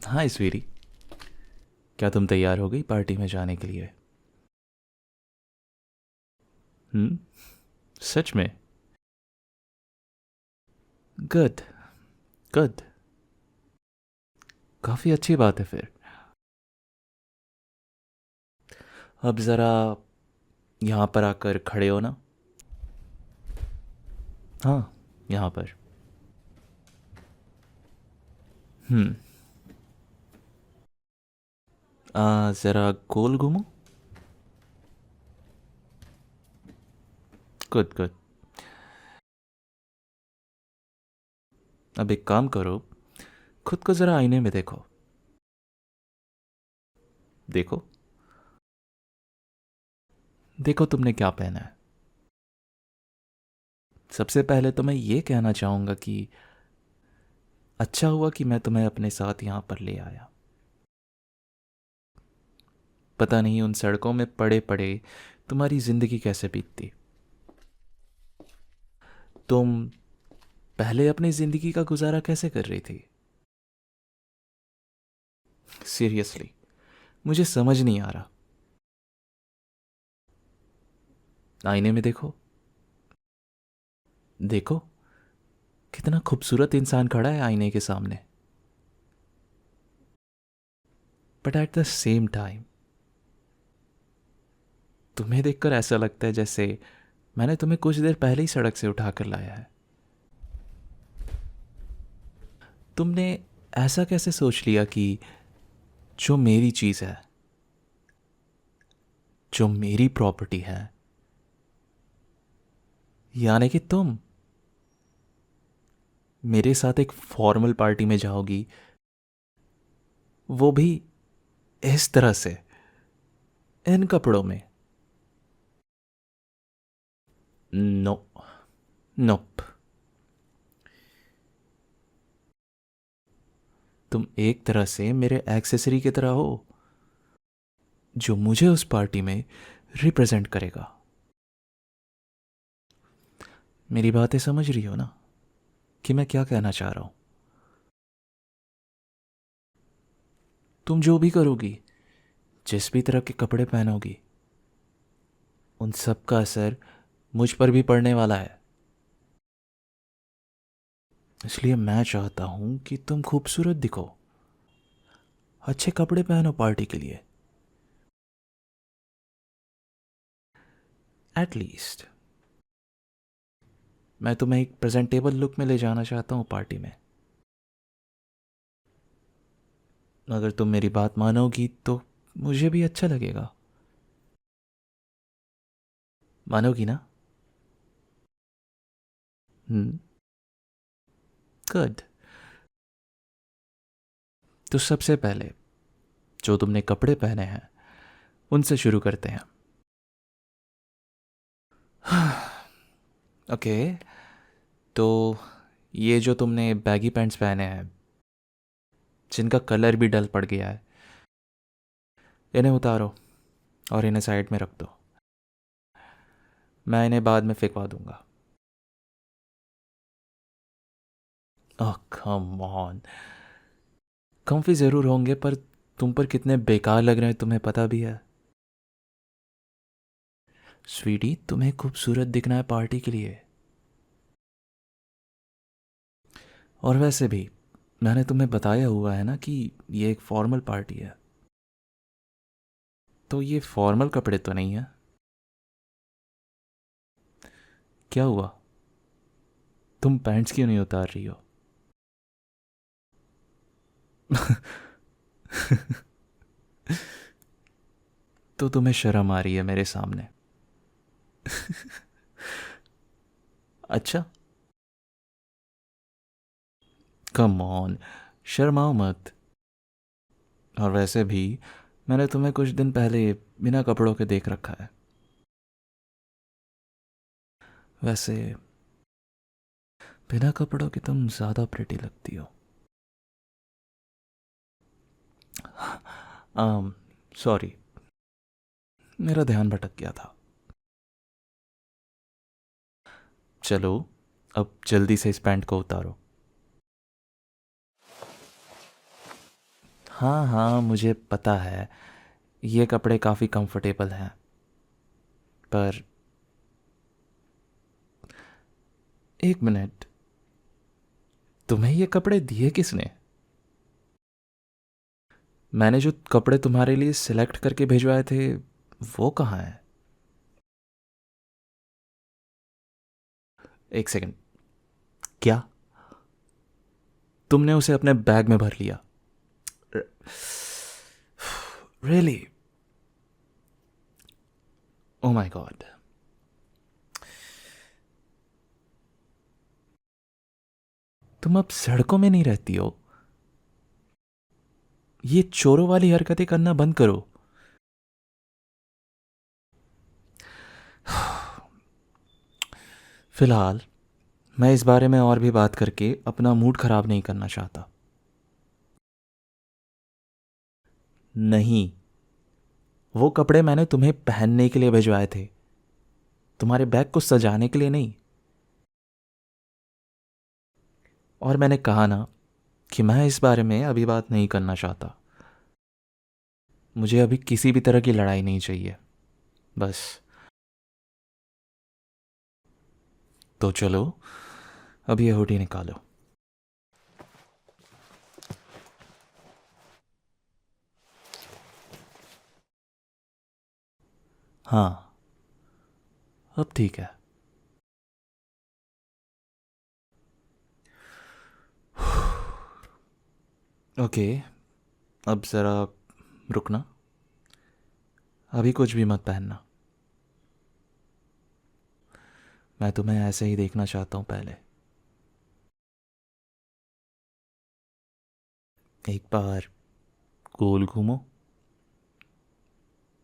हाय स्वीटी। क्या तुम तैयार हो गई पार्टी में जाने के लिए? हम्म। सच में? गुड। गुड। काफ़ी अच्छी बात है फिर। अब ज़रा यहाँ पर आकर खड़े हो ना। हाँ, यहाँ पर। हम्म। ज़रा गोल घूमो। Good good. अब एक काम करो, खुद को ज़रा आईने में देखो। देखो। देखो तुमने क्या पहना है। सबसे पहले तो मैं ये कहना चाहूँगा कि अच्छा हुआ कि मैं तुम्हें अपने साथ यहाँ पर ले आया। पता नहीं उन सड़कों में पड़े पड़े तुम्हारी ज़िंदगी कैसे बीतती। तुम पहले अपनी ज़िंदगी का गुजारा कैसे कर रही थी? सीरियसली, मुझे समझ नहीं आ रहा। आईने में देखो। देखो, कितना खूबसूरत इंसान खड़ा है आईने के सामने। But at the same time तुम्हें देखकर ऐसा लगता है जैसे मैंने तुम्हें कुछ देर पहले ही सड़क से उठाकर लाया है। तुमने ऐसा कैसे सोच लिया कि जो मेरी चीज़ है, जो मेरी प्रॉपर्टी है, यानी कि तुम मेरे साथ एक फॉर्मल पार्टी में जाओगी, वो भी इस तरह से, इन कपड़ों में? नो। नोप। तुम एक तरह से मेरे एक्सेसरी की तरह हो, जो मुझे उस पार्टी में रिप्रेजेंट करेगा। मेरी बातें समझ रही हो ना कि मैं क्या कहना चाह रहा हूं? तुम जो भी करोगी, जिस भी तरह के कपड़े पहनोगी, उन सब का असर मुझ पर भी पड़ने वाला है। इसलिए मैं चाहता हूं कि तुम खूबसूरत दिखो, अच्छे कपड़े पहनो पार्टी के लिए। एटलीस्ट मैं तुम्हें एक प्रेजेंटेबल लुक में ले जाना चाहता हूं पार्टी में। अगर तुम मेरी बात मानोगी तो मुझे भी अच्छा लगेगा। मानोगी ना? हम्म। गुड। तो सबसे पहले जो तुमने कपड़े पहने हैं उनसे शुरू करते हैं। ओके। तो ये जो तुमने बैगी पैंट्स पहने हैं, जिनका कलर भी डल पड़ गया है, इन्हें उतारो और इन्हें साइड में रख दो। मैं इन्हें बाद में फेंकवा दूंगा। ओह कम ऑन। कम्फी ज़रूर होंगे, पर तुम पर कितने बेकार लग रहे हैं तुम्हें पता भी है। स्वीटी, तुम्हें खूबसूरत दिखना है पार्टी के लिए। और वैसे भी मैंने तुम्हें बताया हुआ है ना कि ये एक फॉर्मल पार्टी है, तो ये फॉर्मल कपड़े तो नहीं है। क्या हुआ? तुम पैंट्स क्यों नहीं उतार रही हो? तो तुम्हें शर्म आ रही है मेरे सामने? अच्छा। कम ऑन, शर्माओ मत। और वैसे भी मैंने तुम्हें कुछ दिन पहले बिना कपड़ों के देख रखा है। वैसे बिना कपड़ों के तुम ज़्यादा प्रिटी लगती हो। आम सॉरी, मेरा ध्यान भटक गया था। चलो, अब जल्दी से इस पैंट को उतारो। हाँ हाँ, मुझे पता है। ये कपड़े काफ़ी कंफर्टेबल हैं, पर एक मिनट, तुम्हें ये कपड़े दिए किसने? मैंने जो कपड़े तुम्हारे लिए सिलेक्ट करके भिजवाए थे, वो कहाँ हैं? एक सेकंड, क्या तुमने उसे अपने बैग में भर लिया? रियली? Oh my God. तुम अब सड़कों में नहीं रहती हो। ये चोरों वाली हरकतें करना बंद करो। फिलहाल मैं इस बारे में और भी बात करके अपना मूड खराब नहीं करना चाहता। नहीं, वो कपड़े मैंने तुम्हें पहनने के लिए भिजवाए थे, तुम्हारे बैग को सजाने के लिए नहीं। और मैंने कहा ना कि मैं इस बारे में अभी बात नहीं करना चाहता। मुझे अभी किसी भी तरह की लड़ाई नहीं चाहिए, बस। तो चलो, अब ये हुडी निकालो। हाँ, अब ठीक है। ओके, अब ज़रा रुकना। अभी कुछ भी मत पहनना। मैं तुम्हें ऐसे ही देखना चाहता हूँ पहले। एक बार गोल घूमो,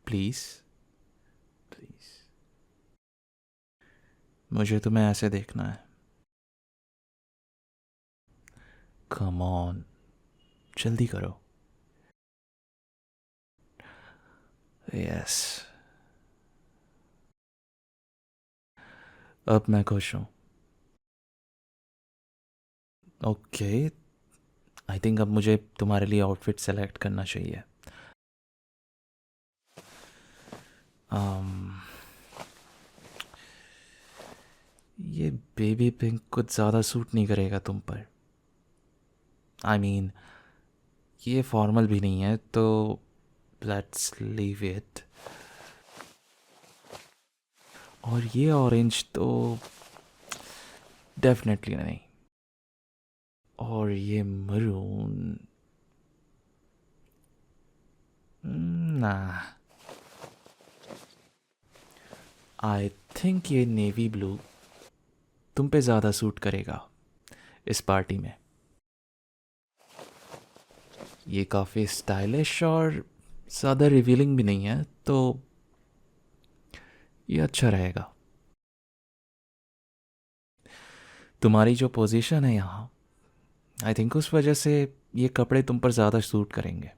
प्लीज़। प्लीज़, मुझे तुम्हें ऐसे देखना है। कम ऑन, जल्दी करो। यस, अब मैं खुश हूँ। ओके, आई थिंक अब मुझे तुम्हारे लिए आउटफिट सेलेक्ट करना चाहिए। um, ये बेबी पिंक कुछ ज़्यादा सूट नहीं करेगा तुम पर। आई मीन, ये फॉर्मल भी नहीं है, तो लेट्स लीव इट। और ये ऑरेंज तो डेफिनेटली नहीं। और ये मरून, ना। आई थिंक ये नेवी ब्लू तुम पे ज़्यादा सूट करेगा इस पार्टी में। ये काफ़ी स्टाइलिश और ज़्यादा रिवीलिंग भी नहीं है, तो ये अच्छा रहेगा। तुम्हारी जो पोजीशन है यहाँ, आई थिंक उस वजह से ये कपड़े तुम पर ज़्यादा सूट करेंगे।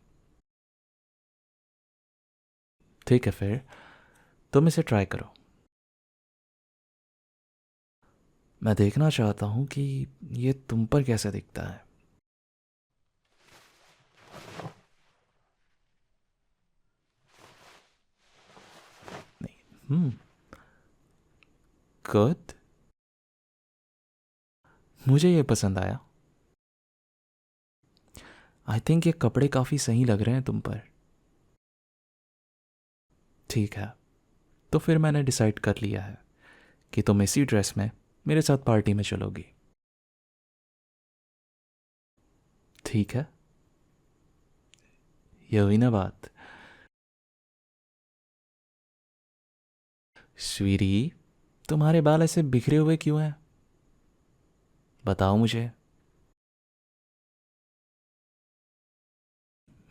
ठीक है, फिर तुम इसे ट्राई करो। मैं देखना चाहता हूँ कि ये तुम पर कैसे दिखता है। नहीं, गुड, मुझे ये पसंद आया। आई थिंक ये कपड़े काफ़ी सही लग रहे हैं तुम पर। ठीक है, तो फिर मैंने डिसाइड कर लिया है कि तुम इसी ड्रेस में मेरे साथ पार्टी में चलोगी। ठीक है, ये हुई ना बात। स्वीटी, तुम्हारे बाल ऐसे बिखरे हुए क्यों हैं? बताओ मुझे।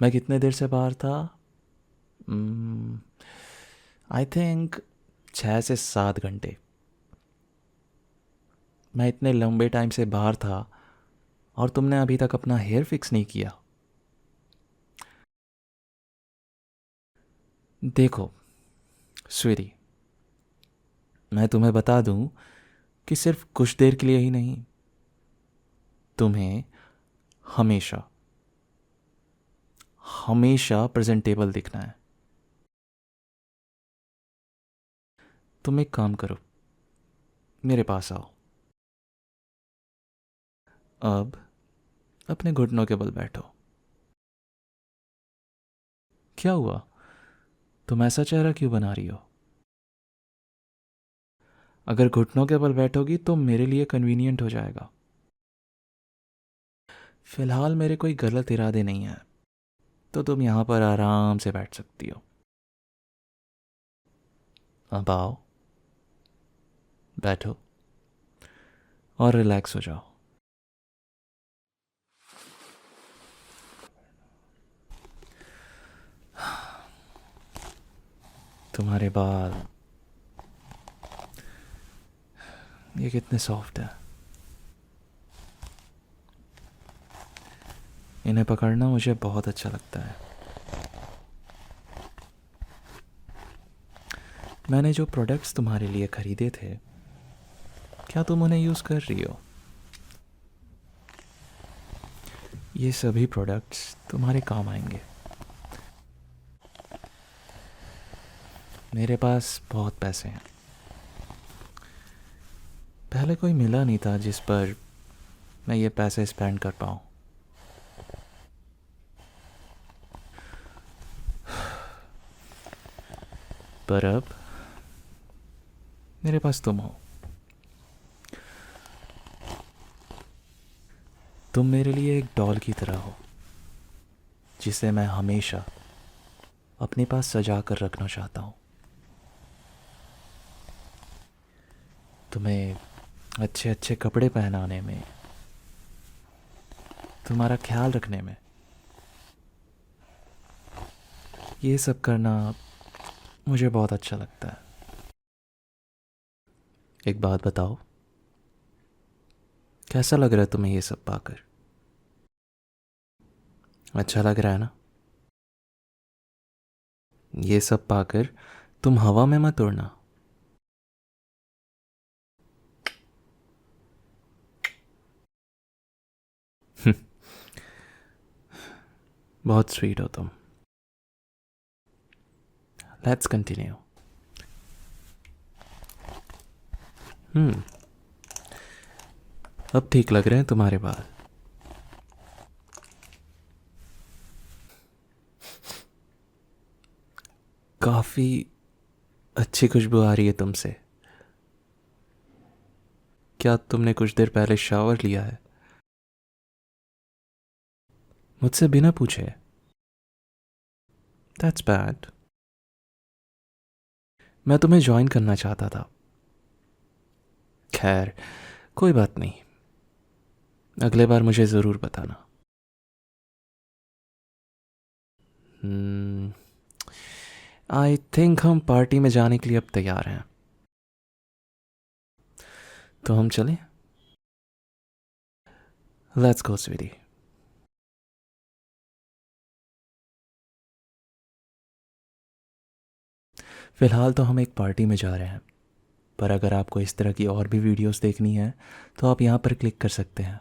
मैं कितने देर से बाहर था? आई थिंक 6 से 7 घंटे। मैं इतने लंबे टाइम से बाहर था और तुमने अभी तक अपना हेयर फिक्स नहीं किया। देखो स्वीटी, मैं तुम्हें बता दूं कि सिर्फ कुछ देर के लिए ही नहीं, तुम्हें हमेशा हमेशा प्रेजेंटेबल दिखना है। तुम एक काम करो, मेरे पास आओ। अब अपने घुटनों के बल बैठो। क्या हुआ? तुम ऐसा चेहरा क्यों बना रही हो? अगर घुटनों के बल बैठोगी तो मेरे लिए कन्वीनियंट हो जाएगा। फिलहाल मेरे कोई गलत इरादे नहीं है, तो तुम यहां पर आराम से बैठ सकती हो। अब आओ, बैठो और रिलैक्स हो जाओ। तुम्हारे बाल ये कितने सॉफ्ट है। इन्हें पकड़ना मुझे बहुत अच्छा लगता है। मैंने जो प्रोडक्ट्स तुम्हारे लिए खरीदे थे, क्या तुम उन्हें यूज़ कर रही हो? ये सभी प्रोडक्ट्स तुम्हारे काम आएंगे। मेरे पास बहुत पैसे हैं। पहले कोई मिला नहीं था जिस पर मैं ये पैसे स्पेंड कर पाऊँ। पर अब मेरे पास तुम हो। तुम मेरे लिए एक डॉल की तरह हो, जिसे मैं हमेशा अपने पास सजा कर रखना चाहता हूँ। तुम्हें अच्छे अच्छे कपड़े पहनाने में, तुम्हारा ख्याल रखने में, ये सब करना मुझे बहुत अच्छा लगता है। एक बात बताओ, कैसा लग रहा है तुम्हें ये सब पाकर? अच्छा लग रहा है ना? ये सब पाकर तुम हवा में मत उड़ना। बहुत स्वीट हो तुम। Let's continue. अब ठीक लग रहे हैं तुम्हारे बाल। काफी अच्छी खुशबू आ रही है तुमसे। क्या तुमने कुछ देर पहले शावर लिया है? मुझसे बिना पूछे? That's bad. मैं तुम्हें ज्वाइन करना चाहता था। खैर, कोई बात नहीं, अगले बार मुझे ज़रूर बताना। आई थिंक हम पार्टी में जाने के लिए अब तैयार हैं, तो हम चलें? Let's go sweetie. फ़िलहाल तो हम एक पार्टी में जा रहे हैं, पर अगर आपको इस तरह की और भी वीडियोस देखनी है तो आप यहाँ पर क्लिक कर सकते हैं।